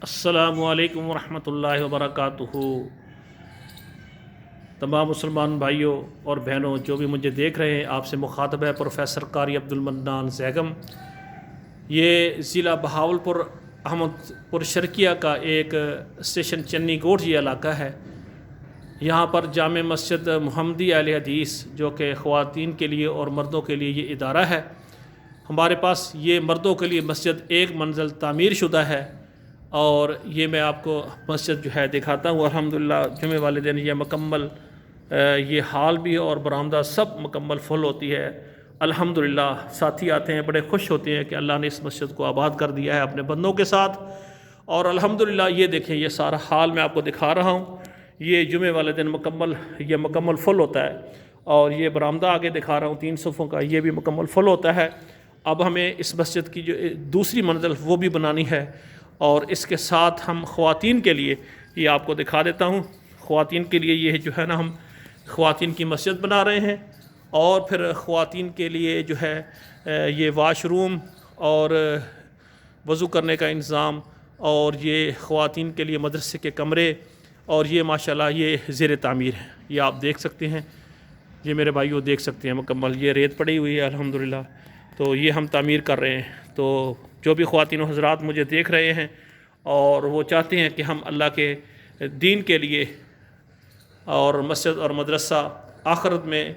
अस्सलामु अलैकुम वरहमतुल्लाहि वबरकातुहू। तमाम मुसलमान भाइयों और बहनों जो भी मुझे देख रहे हैं, आपसे मुखातब है प्रोफेसर कारी अब्दुल मन्नान ज़ैगम। ये ज़िला बहावलपुर अहमदपुर शर्किया का एक स्टेशन चन्नी गोठ ये इलाका है। यहाँ पर जामे मस्जिद मुहम्मदी अहले हदीस जो कि ख़वातीन के लिए और मर्दों के लिए ये इदारा है। हमारे पास ये मर्दों के लिए मस्जिद एक मंजिल तामीर शुदा है और ये मैं आपको मस्जिद जो है दिखाता हूँ। अल्हम्दुलिल्लाह जुमे वाले दिन ये मुकम्मल ये हाल भी और बरामदा सब मुकम्मल फुल होती है। अल्हम्दुलिल्लाह साथी आते हैं, बड़े खुश होते हैं कि अल्लाह ने इस मस्जिद को आबाद कर दिया है अपने बंदों के साथ। और अल्हम्दुलिल्लाह ये देखें, ये सारा हाल मैं आपको दिखा रहा हूँ। ये जुमे वाले दिन मुकम्मल फुल होता है। और ये बरामदा आगे दिखा रहा हूँ 3 सोफ़ों का, ये भी मुकम्मल फुल होता है। अब हमें इस मस्जिद की जो दूसरी मंजिल वो भी बनानी है और इसके साथ हम ख़वातीन के लिए ये आपको दिखा देता हूँ। ख़वातीन के लिए ये जो है ना, हम ख़वातीन की मस्जिद बना रहे हैं और फिर ख़वातीन के लिए जो है ये वाशरूम और वज़ू करने का इंतज़ाम और ये ख़वातीन के लिए मदरसे के कमरे और ये माशाल्लाह ये ज़ेर तामीर है। ये आप देख सकते हैं, ये मेरे भाइयों देख सकते हैं मुकम्मल ये रेत पड़ी हुई है अल्हम्दुलिल्लाह। तो ये हम तामीर कर रहे हैं। तो जो भी ख़वातीन हज़रात मुझे देख रहे हैं और वो चाहते हैं कि हम अल्लाह के दीन के लिए और मस्जिद और मदरसा आखिरत में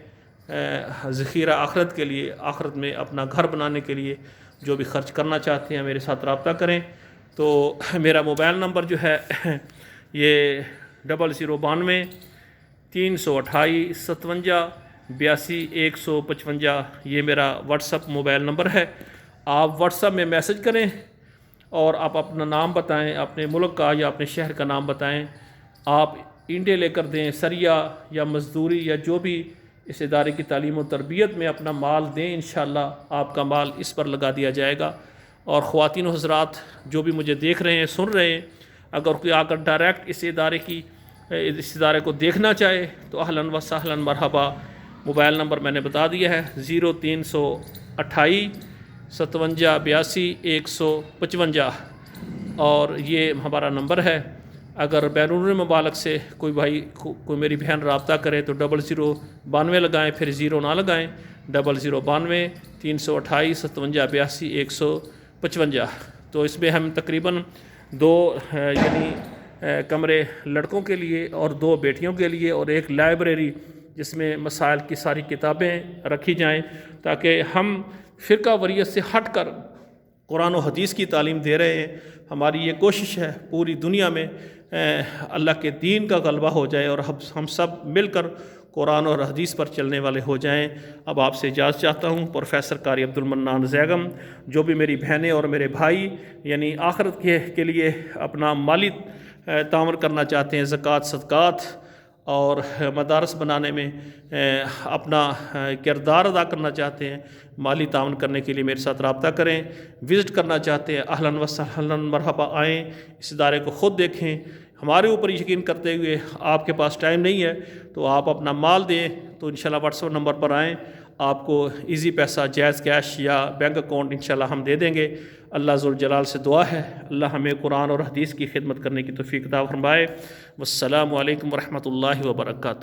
ज़ख़ीरा आखिरत के लिए, आखिरत में अपना घर बनाने के लिए जो भी ख़र्च करना चाहते हैं मेरे साथ रब्ता करें। तो मेरा मोबाइल नंबर जो है ये 0092 328 57 82 155, ये मेरा व्हाट्सअप मोबाइल नंबर है। आप व्हाट्सअप में मैसेज करें और आप अपना नाम बताएं, अपने मुल्क का या अपने शहर का नाम बताएं। आप ईंटें लेकर दें, सरिया या मज़दूरी या जो भी इस इदारे की तालीम और तरबियत में अपना माल दें, इंशाअल्लाह आपका माल इस पर लगा दिया जाएगा। और ख़वातीन हज़रात जो भी मुझे देख रहे हैं, सुन रहे हैं, अगर कोई आकर डायरेक्ट इस इदारे को देखना चाहे तो अहलन व सहलन मरहबा। मोबाइल नंबर मैंने बता दिया है 0328 57 82 155 और ये हमारा नंबर है। अगर बैरून मुबारक से कोई भाई कोई मेरी बहन रब्ता करे तो 0092 लगाएं, फिर ज़ीरो ना लगाएं, 0092 328 57 82 155। तो इसमें हम तकरीबन 2 यानी कमरे लड़कों के लिए और 2 बेटियों के लिए और एक लाइब्रेरी जिसमें मसाइल की सारी किताबें रखी जाएं, ताकि हम फ़िरका वरीयत से हट कर कुरान और हदीस की तालीम दे रहे हैं। हमारी ये कोशिश है पूरी दुनिया में अल्लाह के दीन का गलबा हो जाए और हम सब मिलकर कुरान और हदीस पर चलने वाले हो जाएं। अब आपसे इजाज़त चाहता हूँ। प्रोफेसर कारी अब्दुल मन्नान ज़ैगम। जो भी मेरी बहनें और मेरे भाई यानी आखिरत के लिए अपना माली तामर करना चाहते हैं, ज़कात सदक़ात और मदारस बनाने में अपना किरदार अदा करना चाहते हैं, माली तावन करने के लिए मेरे साथ रब्ता करें। विज़िट करना चाहते हैं, अहलन व सहलन मरहबा, आएँ, इस इदारे को ख़ुद देखें। हमारे ऊपर यकीन करते हुए आपके पास टाइम नहीं है तो आप अपना माल दें तो इंशाल्लाह व्हाट्सएप नंबर पर आएँ, आपको इजी पैसा जायज़ कैश या बैंक अकाउंट इंशाल्लाह हम दे देंगे। अल्लाह ज़ुल जलाल से दुआ है अल्लाह हमें कुरान और हदीस की खिदमत करने की तौफ़ीक़ अता फ़रमाए। वस्सलामु अलैकुम वरहमतुल्लाहि वबरकातुहू।